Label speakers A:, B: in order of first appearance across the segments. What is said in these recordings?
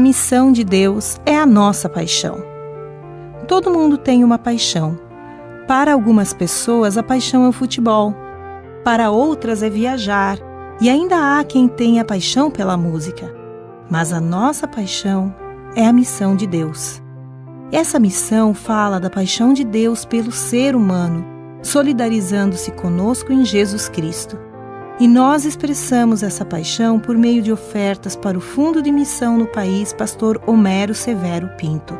A: missão de Deus é a nossa paixão. Todo mundo tem uma paixão. Para algumas pessoas, a paixão é o futebol. Para outras é viajar. E ainda há quem tenha paixão pela música. Mas a nossa paixão é a missão de Deus. Essa missão fala da paixão de Deus pelo ser humano, solidarizando-se conosco em Jesus Cristo. E nós expressamos essa paixão por meio de ofertas para o Fundo de Missão no País Pastor Homero Severo Pinto.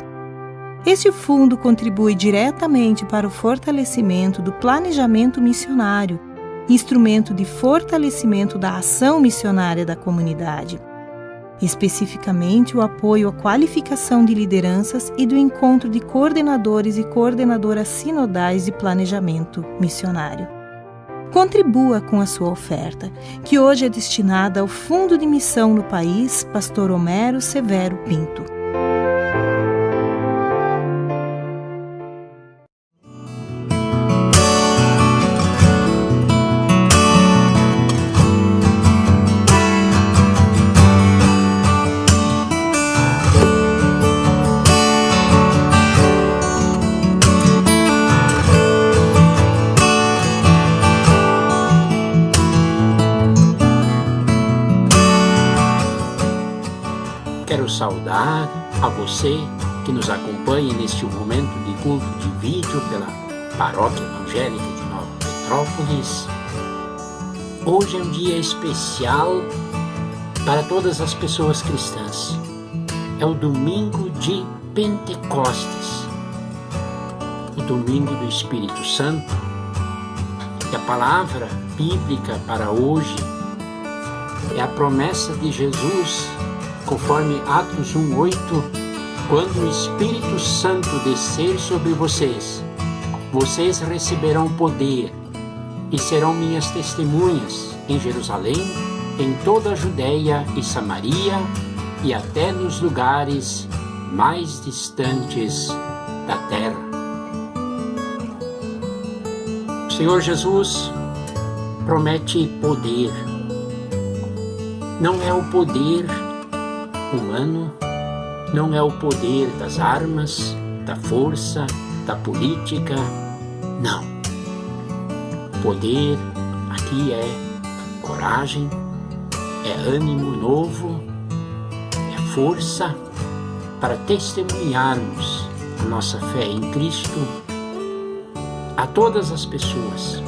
A: Este fundo contribui diretamente para o fortalecimento do planejamento missionário, instrumento de fortalecimento da ação missionária da comunidade. Especificamente o apoio à qualificação de lideranças e do encontro de coordenadores e coordenadoras sinodais de planejamento missionário. Contribua com a sua oferta, que hoje é destinada ao Fundo de Missão no País Pastor Homero Severo Pinto.
B: Quero saudar a você que nos acompanha neste momento de culto de vídeo pela Paróquia Evangélica de Nova Petrópolis. Hoje é um dia especial para todas as pessoas cristãs. É o domingo de Pentecostes, o domingo do Espírito Santo. E a palavra bíblica para hoje é a promessa de Jesus, conforme Atos 1:8, quando o Espírito Santo descer sobre vocês, vocês receberão poder e serão minhas testemunhas em Jerusalém, em toda a Judéia e Samaria e até nos lugares mais distantes da terra. O Senhor Jesus promete poder. Não é o poder humano, não é o poder das armas, da força, da política, não. Poder aqui é coragem, é ânimo novo, é força para testemunharmos a nossa fé em Cristo a todas as pessoas.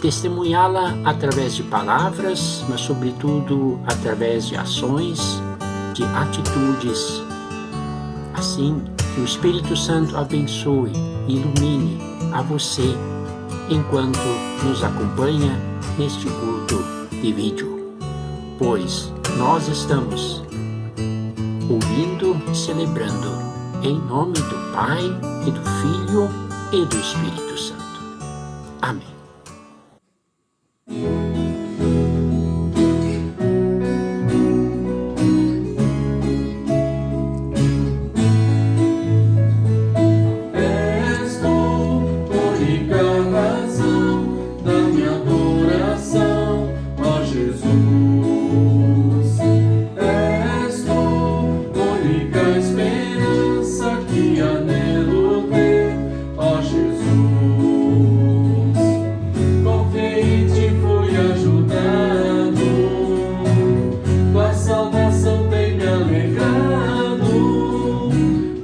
B: Testemunhá-la através de palavras, mas sobretudo através de ações, de atitudes. Assim, que o Espírito Santo abençoe e ilumine a você enquanto nos acompanha neste culto de vídeo, pois nós estamos ouvindo e celebrando em nome do Pai e do Filho e do Espírito Santo. Amém.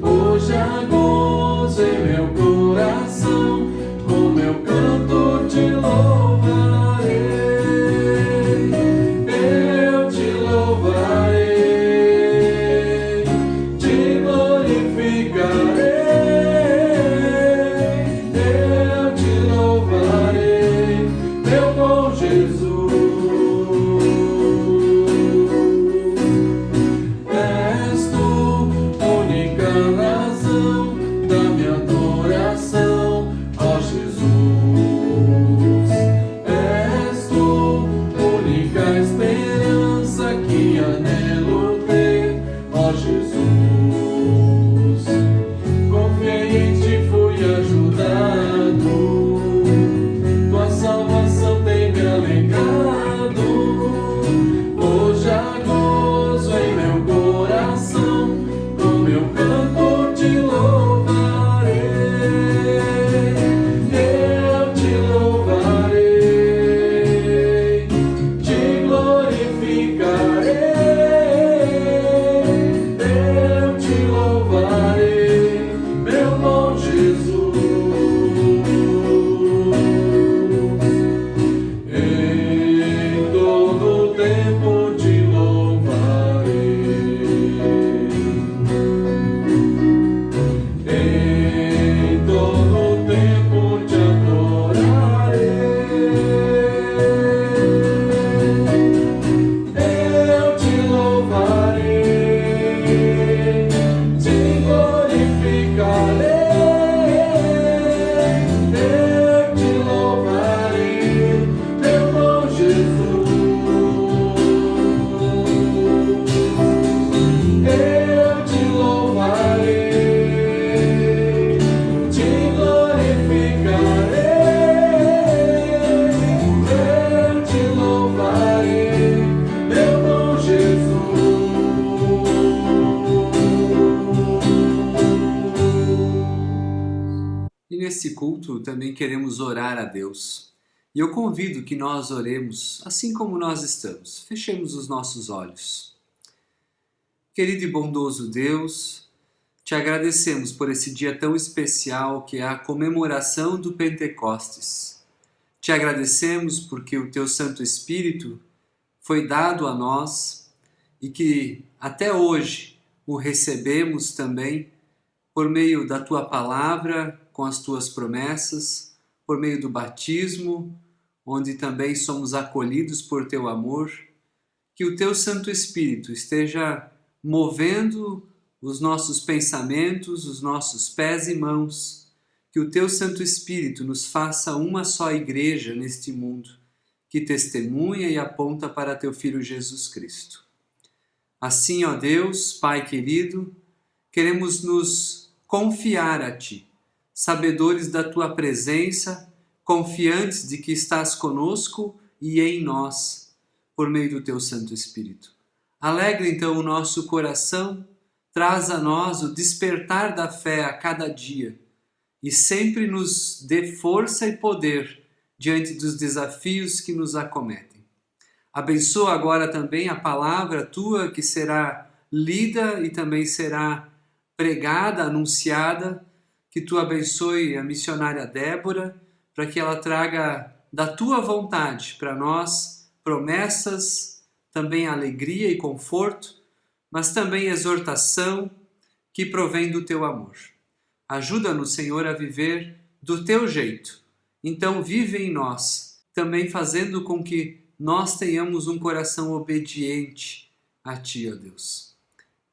C: Hoje há gozo em meu coração. neste culto também queremos orar a Deus. E eu convido que nós oremos assim como nós estamos. Fechemos os nossos olhos. Querido e bondoso Deus, te agradecemos por esse dia tão especial que é a comemoração do Pentecostes. Te agradecemos porque o teu Santo Espírito foi dado a nós e que até hoje o recebemos também por meio da tua palavra, com as tuas promessas, por meio do batismo, onde também somos acolhidos por teu amor. Que o teu Santo Espírito esteja movendo os nossos pensamentos, os nossos pés e mãos. Que o teu Santo Espírito nos faça uma só igreja neste mundo, que testemunha e aponta para teu Filho Jesus Cristo. Assim, ó Deus, Pai querido, queremos nos confiar a Ti, sabedores da Tua presença, confiantes de que estás conosco e em nós, por meio do Teu Santo Espírito. Alegra então o nosso coração, traz a nós o despertar da fé a cada dia e sempre nos dê força e poder diante dos desafios que nos acometem. Abençoa agora também a palavra Tua que será lida e também será pregada, anunciada, que Tu abençoe a missionária Débora, para que ela traga da Tua vontade para nós promessas, também alegria e conforto, mas também exortação que provém do Teu amor. Ajuda-nos, Senhor, a viver do Teu jeito. Então vive em nós, também fazendo com que nós tenhamos um coração obediente a Ti, ó Deus.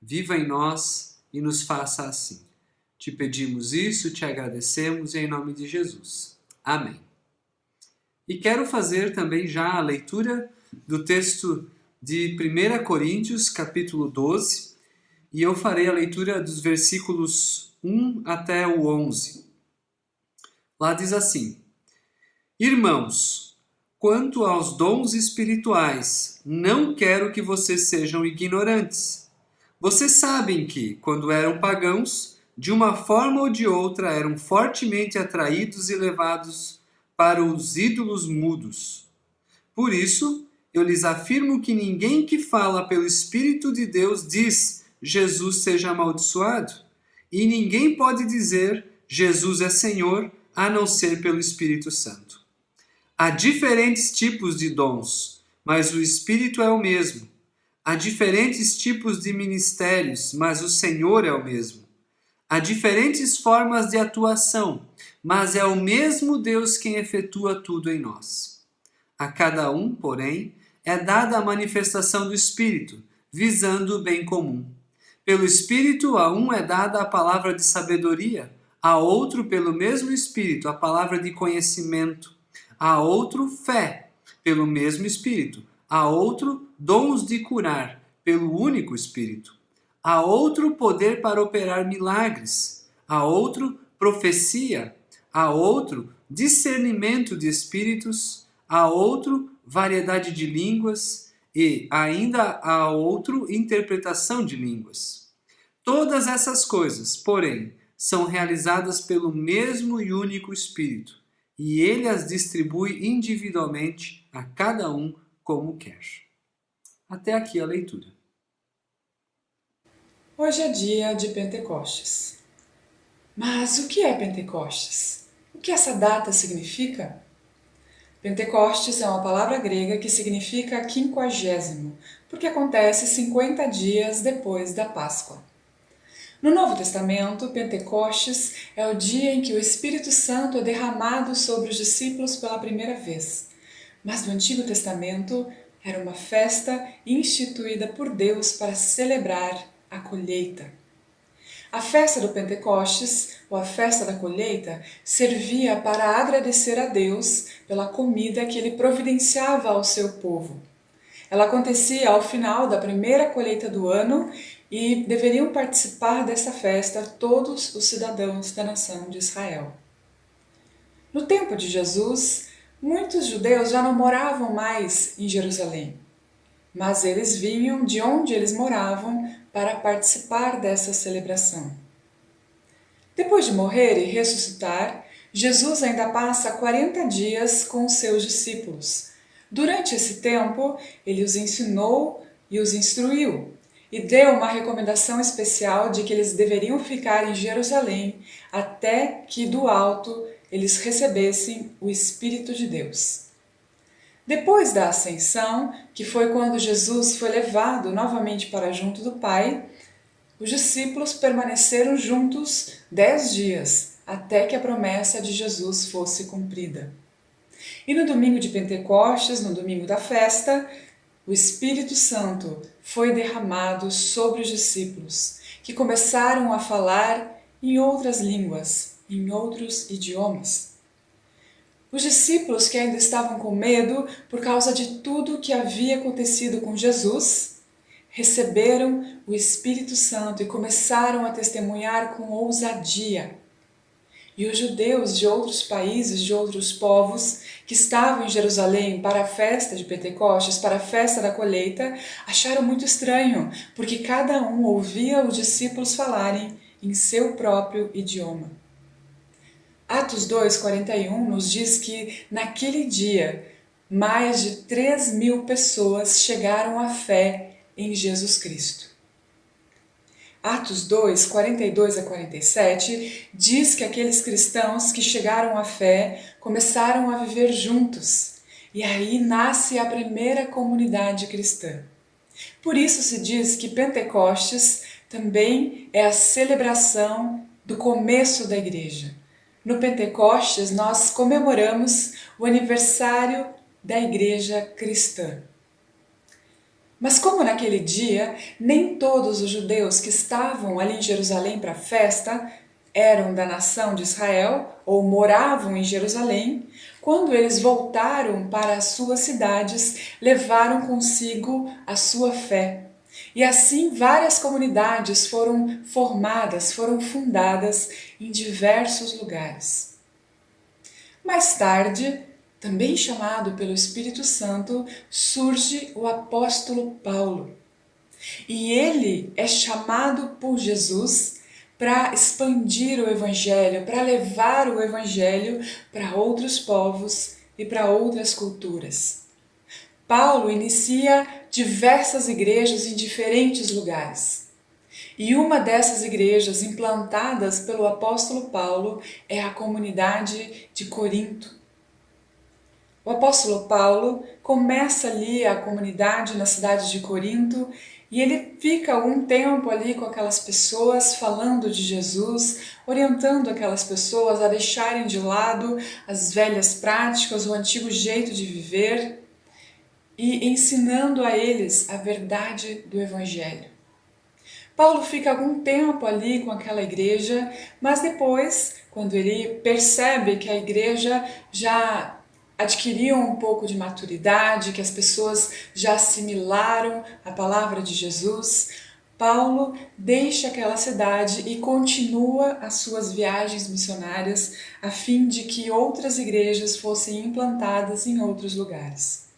C: Viva em nós e nos faça assim. Te pedimos isso, te agradecemos em nome de Jesus. Amém. E quero fazer também já a leitura do texto de 1 Coríntios, capítulo 12, e eu farei a leitura dos versículos 1 até o 11. Lá diz assim: Irmãos, quanto aos dons espirituais, não quero que vocês sejam ignorantes. Vocês sabem que, quando eram pagãos, de uma forma ou de outra eram fortemente atraídos e levados para os ídolos mudos. Por isso, eu lhes afirmo que ninguém que fala pelo Espírito de Deus diz Jesus seja amaldiçoado, e ninguém pode dizer Jesus é Senhor a não ser pelo Espírito Santo. Há diferentes tipos de dons, mas o Espírito é o mesmo. Há diferentes tipos de ministérios, mas o Senhor é o mesmo. Há diferentes formas de atuação, mas é o mesmo Deus quem efetua tudo em nós. A cada um, porém, é dada a manifestação do Espírito, visando o bem comum. Pelo Espírito, a um é dada a palavra de sabedoria, a outro, pelo mesmo Espírito, a palavra de conhecimento, a outro, fé, pelo mesmo Espírito, a outro, dons de curar, pelo único Espírito, a outro, poder para operar milagres, a outro, profecia, a outro, discernimento de espíritos, a outro, variedade de línguas e ainda a outro, interpretação de línguas. Todas essas coisas, porém, são realizadas pelo mesmo e único Espírito, e Ele as distribui individualmente a cada um como quer. Até aqui a leitura.
D: Hoje é dia de Pentecostes. Mas o que é Pentecostes? O que essa data significa? Pentecostes é uma palavra grega que significa 50º, porque acontece 50 dias depois da Páscoa. No Novo Testamento, Pentecostes é o dia em que o Espírito Santo é derramado sobre os discípulos pela primeira vez. Mas no Antigo Testamento era uma festa instituída por Deus para celebrar a colheita. A festa do Pentecostes, ou a festa da colheita, servia para agradecer a Deus pela comida que Ele providenciava ao seu povo. Ela acontecia ao final da primeira colheita do ano e deveriam participar dessa festa todos os cidadãos da nação de Israel. No tempo de Jesus, muitos judeus já não moravam mais em Jerusalém, mas eles vinham de onde eles moravam para participar dessa celebração. Depois de morrer e ressuscitar, Jesus ainda passa 40 dias com os seus discípulos. Durante esse tempo, ele os ensinou e os instruiu, e deu uma recomendação especial de que eles deveriam ficar em Jerusalém até que do alto eles recebessem o Espírito de Deus. Depois da ascensão, que foi quando Jesus foi levado novamente para junto do Pai, os discípulos permaneceram juntos 10 dias, até que a promessa de Jesus fosse cumprida. E no domingo de Pentecostes, no domingo da festa, o Espírito Santo foi derramado sobre os discípulos, que começaram a falar em outras línguas, em outros idiomas. Os discípulos que ainda estavam com medo por causa de tudo o que havia acontecido com Jesus, receberam o Espírito Santo e começaram a testemunhar com ousadia. E os judeus de outros países, de outros povos, que estavam em Jerusalém para a festa de Pentecostes, para a festa da colheita, acharam muito estranho, porque cada um ouvia os discípulos falarem em seu próprio idioma. Atos 2:41 nos diz que, naquele dia, mais de 3.000 pessoas chegaram à fé em Jesus Cristo. Atos 2:42-47 diz que aqueles cristãos que chegaram à fé começaram a viver juntos, e aí nasce a primeira comunidade cristã. Por isso se diz que Pentecostes também é a celebração do começo da igreja. No Pentecostes, nós comemoramos o aniversário da igreja cristã. Mas como naquele dia, nem todos os judeus que estavam ali em Jerusalém para a festa eram da nação de Israel ou moravam em Jerusalém, quando eles voltaram para as suas cidades, levaram consigo a sua fé. E assim várias comunidades foram formadas, foram fundadas em diversos lugares. Mais tarde, também chamado pelo Espírito Santo, surge o apóstolo Paulo. E ele é chamado por Jesus para expandir o Evangelho, para levar o Evangelho para outros povos e para outras culturas. Paulo inicia diversas igrejas em diferentes lugares. E uma dessas igrejas implantadas pelo apóstolo Paulo é a comunidade de Corinto. O apóstolo Paulo começa ali a comunidade na cidade de Corinto e ele fica algum tempo ali com aquelas pessoas, falando de Jesus, orientando aquelas pessoas a deixarem de lado as velhas práticas, o antigo jeito de viver e ensinando a eles a verdade do Evangelho. Paulo fica algum tempo ali com aquela igreja, mas depois, quando ele percebe que a igreja já adquiriam um pouco de maturidade, que as pessoas já assimilaram a palavra de Jesus, Paulo deixa aquela cidade e continua as suas viagens missionárias a fim de que outras igrejas fossem implantadas em outros lugares.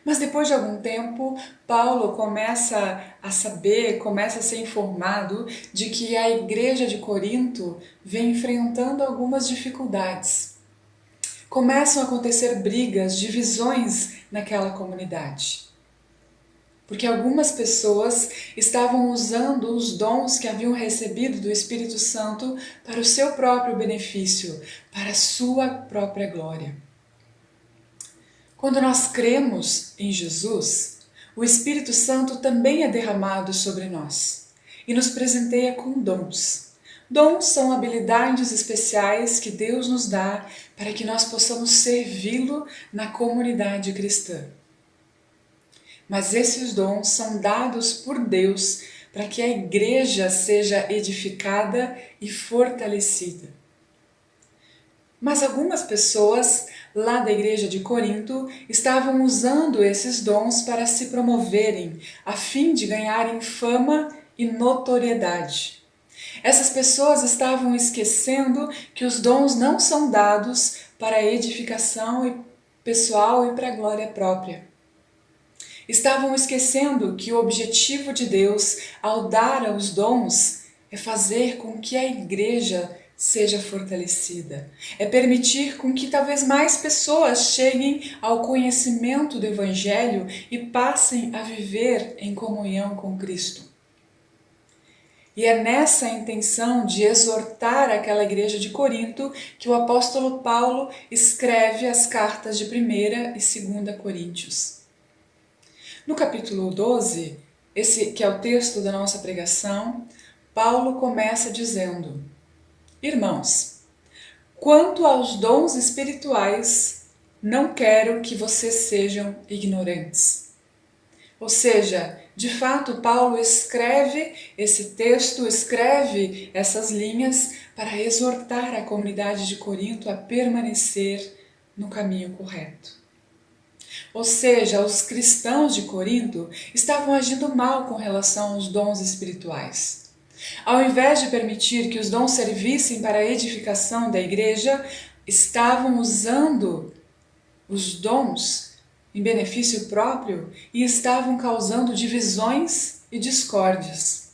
D: Mas depois de algum tempo, Paulo começa a saber, começa a ser informado de que a igreja de Corinto vem enfrentando algumas dificuldades. Começam a acontecer brigas, divisões naquela comunidade. Porque algumas pessoas estavam usando os dons que haviam recebido do Espírito Santo para o seu próprio benefício, para a sua própria glória. Quando nós cremos em Jesus, o Espírito Santo também é derramado sobre nós e nos presenteia com dons. Dons são habilidades especiais que Deus nos dá para que nós possamos servi-lo na comunidade cristã. Mas esses dons são dados por Deus para que a igreja seja edificada e fortalecida. Mas algumas pessoas lá da igreja de Corinto estavam usando esses dons para se promoverem, a fim de ganharem fama e notoriedade. Essas pessoas estavam esquecendo que os dons não são dados para a edificação pessoal e para a glória própria. Estavam esquecendo que o objetivo de Deus, ao dar os dons, é fazer com que a igreja seja fortalecida. É permitir com que talvez mais pessoas cheguem ao conhecimento do Evangelho e passem a viver em comunhão com Cristo. E é nessa intenção de exortar aquela igreja de Corinto que o apóstolo Paulo escreve as cartas de 1ª e 2ª Coríntios. No capítulo 12, esse que é o texto da nossa pregação, Paulo começa dizendo: Irmãos, quanto aos dons espirituais, não quero que vocês sejam ignorantes. Ou seja, de fato, Paulo escreve esse texto, escreve essas linhas para exortar a comunidade de Corinto a permanecer no caminho correto. Ou seja, os cristãos de Corinto estavam agindo mal com relação aos dons espirituais. Ao invés de permitir que os dons servissem para a edificação da igreja, estavam usando os dons em benefício próprio e estavam causando divisões e discórdias.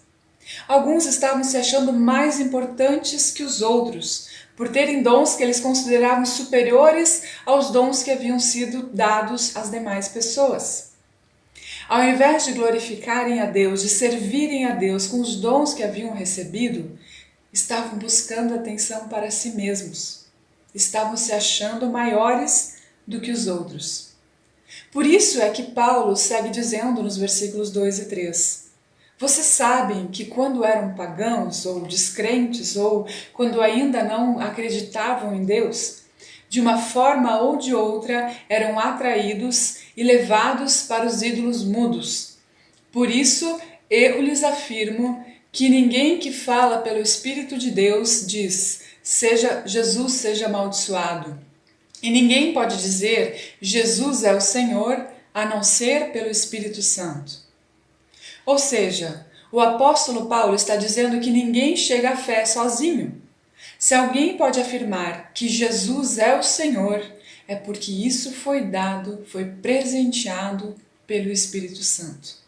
D: Alguns estavam se achando mais importantes que os outros, por terem dons que eles consideravam superiores aos dons que haviam sido dados às demais pessoas. Ao invés de glorificarem a Deus, de servirem a Deus com os dons que haviam recebido, estavam buscando atenção para si mesmos. Estavam se achando maiores do que os outros. Por isso é que Paulo segue dizendo nos versículos 2 e 3: Vocês sabem que quando eram pagãos ou descrentes ou quando ainda não acreditavam em Deus, de uma forma ou de outra eram atraídos e levados para os ídolos mudos. Por isso eu lhes afirmo que ninguém que fala pelo Espírito de Deus diz: Jesus seja amaldiçoado. E ninguém pode dizer Jesus é o Senhor, a não ser pelo Espírito Santo. Ou seja, o apóstolo Paulo está dizendo que ninguém chega à fé sozinho. Se alguém pode afirmar que Jesus é o Senhor, é porque isso foi dado, foi presenteado pelo Espírito Santo.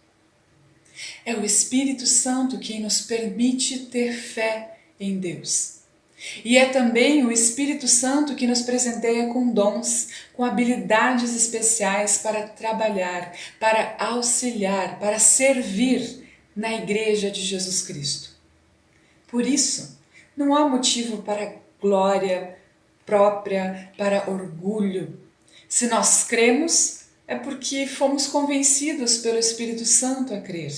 D: É o Espírito Santo quem nos permite ter fé em Deus. E é também o Espírito Santo que nos presenteia com dons, com habilidades especiais para trabalhar, para auxiliar, para servir na Igreja de Jesus Cristo. Por isso, não há motivo para glória própria, para orgulho. Se nós cremos, é porque fomos convencidos pelo Espírito Santo a crer.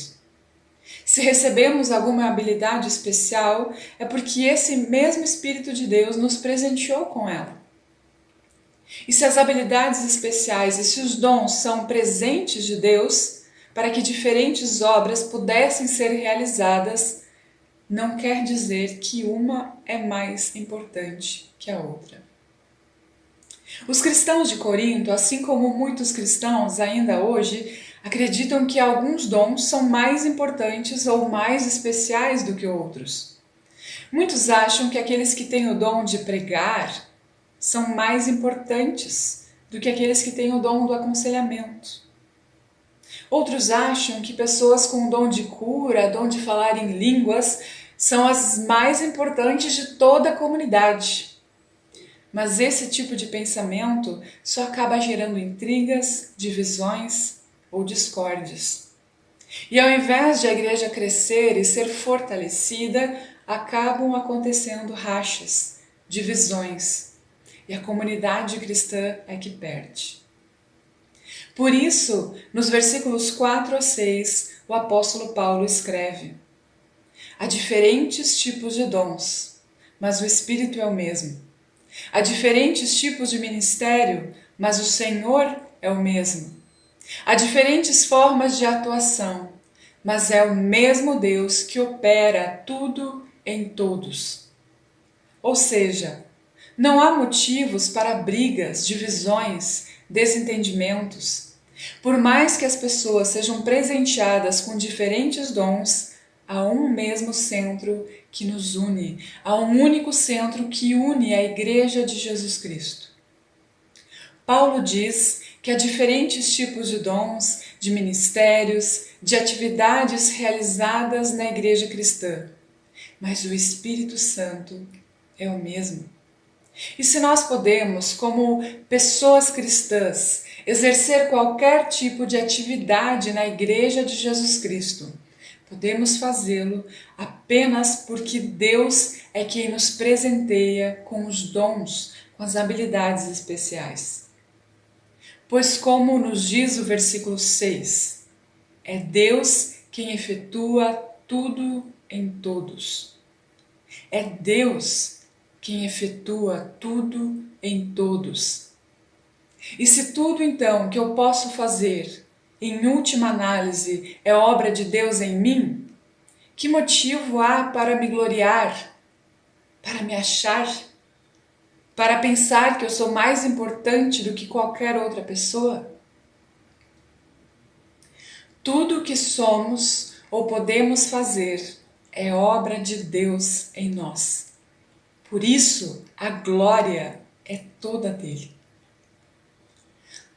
D: Se recebemos alguma habilidade especial, é porque esse mesmo Espírito de Deus nos presenteou com ela. E se as habilidades especiais e se os dons são presentes de Deus, para que diferentes obras pudessem ser realizadas, não quer dizer que uma é mais importante que a outra. Os cristãos de Corinto, assim como muitos cristãos ainda hoje, acreditam que alguns dons são mais importantes ou mais especiais do que outros. Muitos acham que aqueles que têm o dom de pregar são mais importantes do que aqueles que têm o dom do aconselhamento. Outros acham que pessoas com o dom de cura, dom de falar em línguas, são as mais importantes de toda a comunidade. Mas esse tipo de pensamento só acaba gerando intrigas, divisões ou discórdias. E ao invés de a igreja crescer e ser fortalecida, acabam acontecendo rachas, divisões, e a comunidade cristã é que perde. Por isso, nos versículos 4 a 6, o apóstolo Paulo escreve: Há diferentes tipos de dons, mas o Espírito é o mesmo. Há diferentes tipos de ministério, mas o Senhor é o mesmo. Há diferentes formas de atuação, mas é o mesmo Deus que opera tudo em todos. Ou seja, não há motivos para brigas, divisões, desentendimentos. Por mais que as pessoas sejam presenteadas com diferentes dons, há um mesmo centro que nos une, há um único centro que une a Igreja de Jesus Cristo. Paulo diz que há diferentes tipos de dons, de ministérios, de atividades realizadas na Igreja cristã, mas o Espírito Santo é o mesmo. E se nós podemos, como pessoas cristãs, exercer qualquer tipo de atividade na Igreja de Jesus Cristo, podemos fazê-lo apenas porque Deus é quem nos presenteia com os dons, com as habilidades especiais. Pois, como nos diz o versículo 6, é Deus quem efetua tudo em todos. É Deus quem efetua tudo em todos. E se tudo então que eu posso fazer, em última análise, é obra de Deus em mim, que motivo há para me gloriar, para me achar, para pensar que eu sou mais importante do que qualquer outra pessoa? Tudo o que somos ou podemos fazer é obra de Deus em nós. Por isso, a glória é toda dele.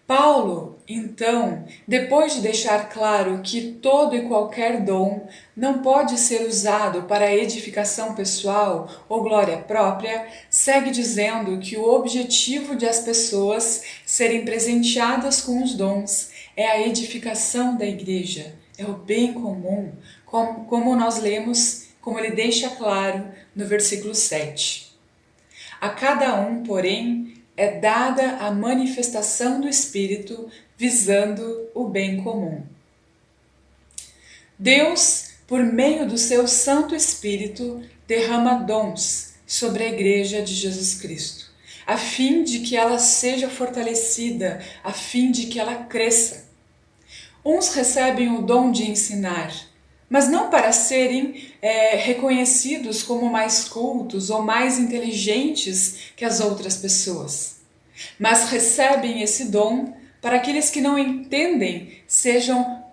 D: Paulo, então, depois de deixar claro que todo e qualquer dom não pode ser usado para edificação pessoal ou glória própria, segue dizendo que o objetivo de as pessoas serem presenteadas com os dons é a edificação da igreja, é o bem comum, como nós lemos, como ele deixa claro no versículo 7. A cada um, porém, é dada a manifestação do Espírito visando o bem comum. Deus, por meio do seu Santo Espírito, derrama dons sobre a Igreja de Jesus Cristo, a fim de que ela seja fortalecida, a fim de que ela cresça. Uns recebem o dom de ensinar, mas não para serem reconhecidos como mais cultos ou mais inteligentes que as outras pessoas, mas recebem esse dom para aqueles que não entendem sejam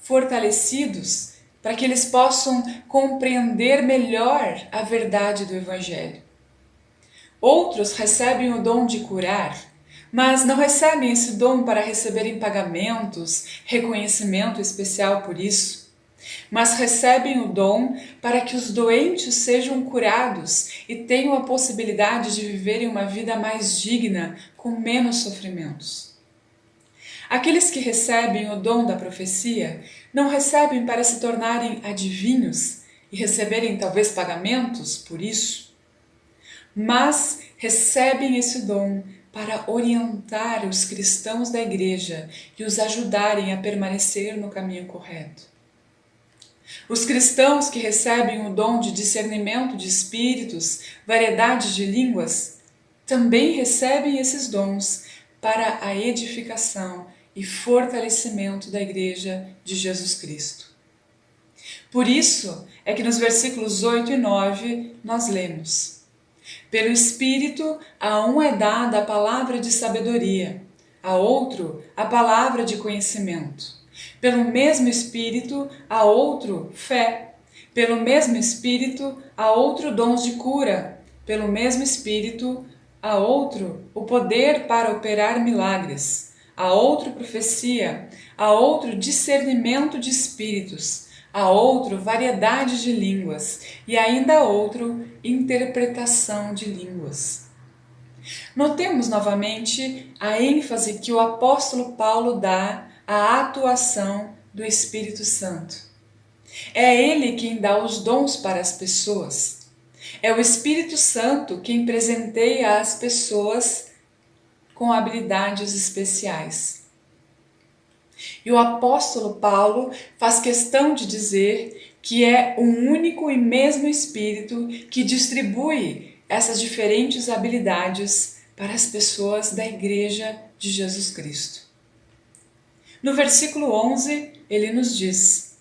D: fortalecidos, para que eles possam compreender melhor a verdade do Evangelho. Outros recebem o dom de curar, mas não recebem esse dom para receberem pagamentos, reconhecimento especial por isso, mas recebem o dom para que os doentes sejam curados e tenham a possibilidade de viverem uma vida mais digna, com menos sofrimentos. Aqueles que recebem o dom da profecia não recebem para se tornarem adivinhos e receberem talvez pagamentos por isso, mas recebem esse dom para orientar os cristãos da igreja e os ajudarem a permanecer no caminho correto. Os cristãos que recebem o dom de discernimento de espíritos, variedade de línguas, também recebem esses dons para a edificação e fortalecimento da Igreja de Jesus Cristo. Por isso é que nos versículos 8 e 9 nós lemos: pelo Espírito a um é dada a palavra de sabedoria, a outro a palavra de conhecimento. Pelo mesmo Espírito, a outro, fé. Pelo mesmo Espírito, a outro, dons de cura. Pelo mesmo Espírito, a outro, o poder para operar milagres. A outro, profecia. A outro, discernimento de espíritos. A outro, variedade de línguas. E ainda a outro, interpretação de línguas. Notemos novamente a ênfase que o apóstolo Paulo dá a atuação do Espírito Santo. É Ele quem dá os dons para as pessoas. É o Espírito Santo quem presenteia as pessoas com habilidades especiais. E o apóstolo Paulo faz questão de dizer que é um único e mesmo Espírito que distribui essas diferentes habilidades para as pessoas da Igreja de Jesus Cristo. No versículo 11, ele nos diz: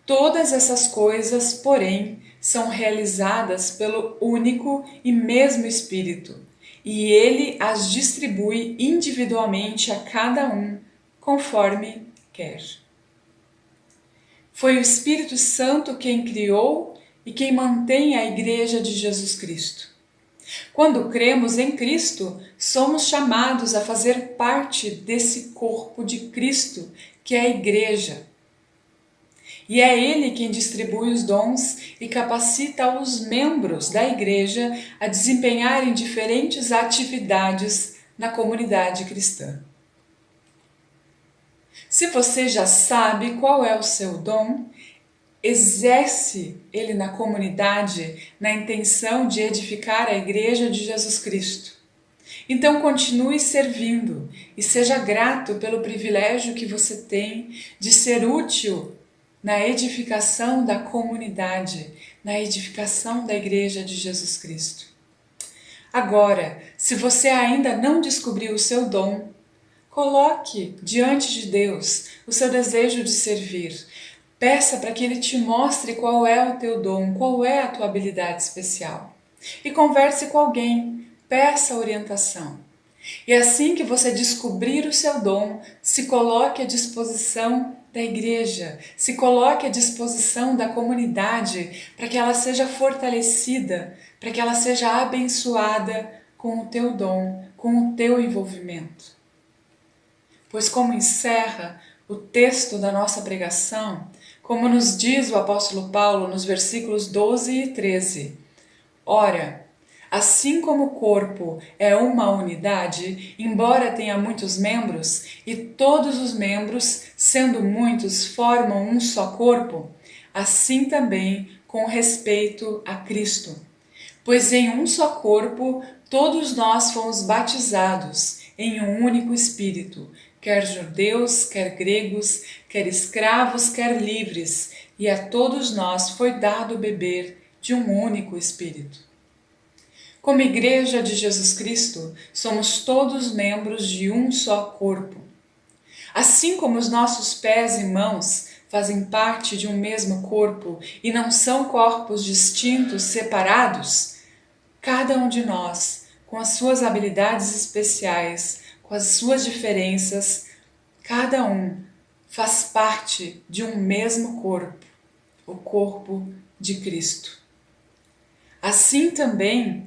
D: todas essas coisas, porém, são realizadas pelo único e mesmo Espírito, e ele as distribui individualmente a cada um, conforme quer. Foi o Espírito Santo quem criou e quem mantém a Igreja de Jesus Cristo. Quando cremos em Cristo, somos chamados a fazer parte desse corpo de Cristo, que é a Igreja. E é Ele quem distribui os dons e capacita os membros da igreja a desempenharem diferentes atividades na comunidade cristã. Se você já sabe qual é o seu dom, exerce ele na comunidade na intenção de edificar a Igreja de Jesus Cristo. Então continue servindo e seja grato pelo privilégio que você tem de ser útil na edificação da comunidade, na edificação da Igreja de Jesus Cristo. Agora, se você ainda não descobriu o seu dom, coloque diante de Deus o seu desejo de servir. Peça para que Ele te mostre qual é o teu dom, qual é a tua habilidade especial. E converse com alguém, peça orientação. E assim que você descobrir o seu dom, se coloque à disposição da igreja, se coloque à disposição da comunidade, para que ela seja fortalecida, para que ela seja abençoada com o teu dom, com o teu envolvimento. Pois como encerra o texto da nossa pregação, como nos diz o apóstolo Paulo nos versículos 12 e 13, ora, assim como o corpo é uma unidade, embora tenha muitos membros, e todos os membros, sendo muitos, formam um só corpo, assim também com respeito a Cristo. Pois em um só corpo todos nós fomos batizados em um único Espírito, quer judeus, quer gregos, quer escravos, quer livres, e a todos nós foi dado beber de um único Espírito. Como Igreja de Jesus Cristo, somos todos membros de um só corpo. Assim como os nossos pés e mãos fazem parte de um mesmo corpo e não são corpos distintos, separados, cada um de nós, com as suas habilidades especiais, com as suas diferenças, cada um faz parte de um mesmo corpo, o corpo de Cristo. Assim também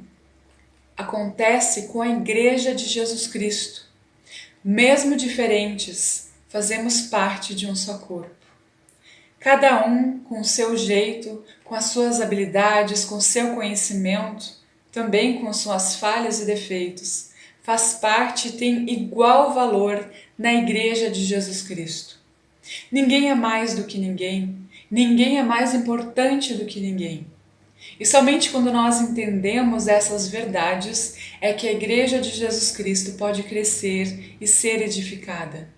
D: acontece com a Igreja de Jesus Cristo. Mesmo diferentes, fazemos parte de um só corpo. Cada um com o seu jeito, com as suas habilidades, com o seu conhecimento, também com suas falhas e defeitos, faz parte e tem igual valor na Igreja de Jesus Cristo. Ninguém é mais do que ninguém, ninguém é mais importante do que ninguém. E somente quando nós entendemos essas verdades é que a Igreja de Jesus Cristo pode crescer e ser edificada.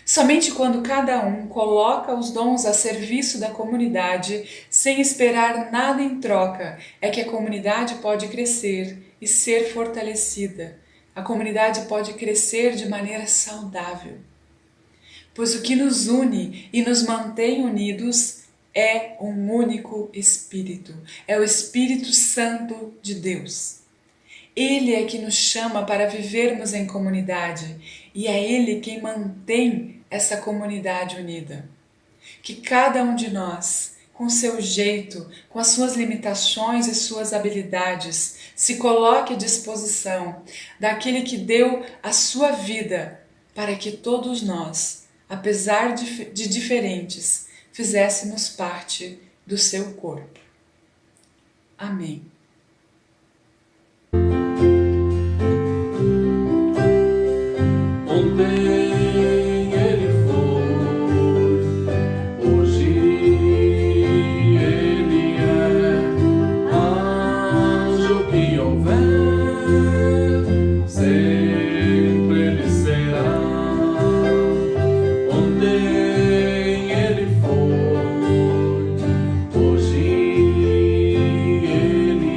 D: Somente quando cada um coloca os dons a serviço da comunidade, sem esperar nada em troca, é que a comunidade pode crescer e ser fortalecida. A comunidade pode crescer de maneira saudável. Pois o que nos une e nos mantém unidos é um único Espírito, é o Espírito Santo de Deus. Ele é que nos chama para vivermos em comunidade e é Ele quem mantém essa comunidade unida. Que cada um de nós, com seu jeito, com as suas limitações e suas habilidades, se coloque à disposição daquele que deu a sua vida para que todos nós, apesar de diferentes, fizéssemos parte do seu corpo. Amém.
E: Ontem ele foi, hoje ele é, haja o que houver, sempre ele será. Ontem ele foi, hoje ele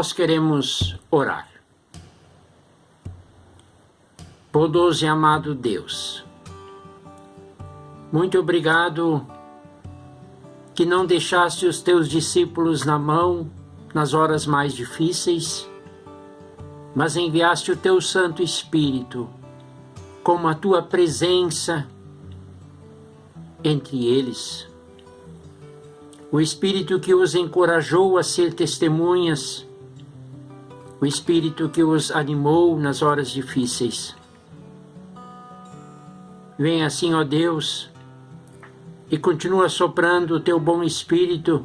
B: nós queremos orar. Bondoso e amado Deus, muito obrigado que não deixaste os teus discípulos na mão nas horas mais difíceis, mas enviaste o teu Santo Espírito como a tua presença entre eles. O Espírito que os encorajou a ser testemunhas, o Espírito que os animou nas horas difíceis. Vem assim, ó Deus, e continua soprando o teu bom Espírito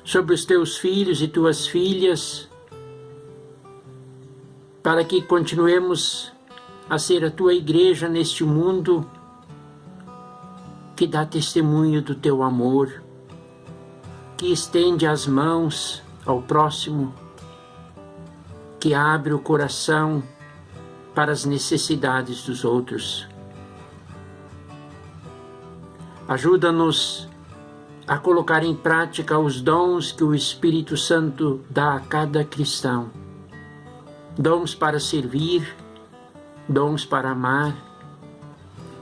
B: sobre os teus filhos e tuas filhas, para que continuemos a ser a tua igreja neste mundo que dá testemunho do teu amor, que estende as mãos ao próximo, que abre o coração para as necessidades dos outros. Ajuda-nos a colocar em prática os dons que o Espírito Santo dá a cada cristão. Dons para servir, dons para amar,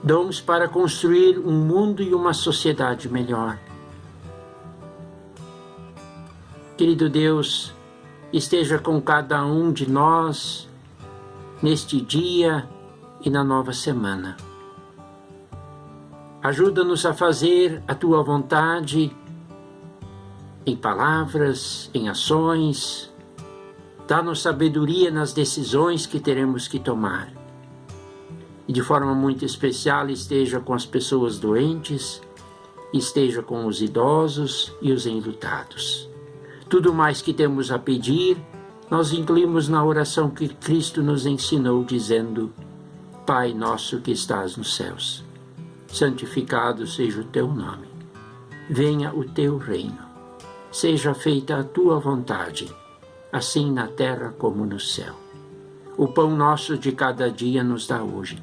B: dons para construir um mundo e uma sociedade melhor. Querido Deus, esteja com cada um de nós neste dia e na nova semana. Ajuda-nos a fazer a tua vontade em palavras, em ações. Dá-nos sabedoria nas decisões que teremos que tomar. E de forma muito especial esteja com as pessoas doentes, esteja com os idosos e os enlutados. Tudo mais que temos a pedir, nós incluímos na oração que Cristo nos ensinou, dizendo: Pai nosso que estás nos céus, santificado seja o teu nome. Venha o teu reino. Seja feita a tua vontade, assim na terra como no céu. O pão nosso de cada dia nos dá hoje.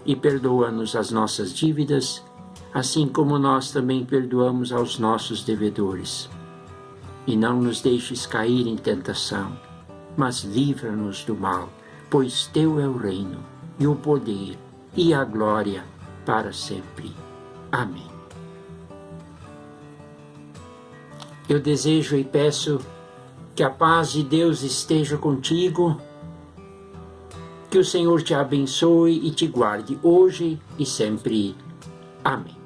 B: E perdoa-nos as nossas dívidas, assim como nós também perdoamos aos nossos devedores. E não nos deixes cair em tentação, mas livra-nos do mal, pois teu é o reino, e o poder, e a glória, para sempre. Amém. Eu desejo e peço que a paz de Deus esteja contigo, que o Senhor te abençoe e te guarde hoje e sempre. Amém.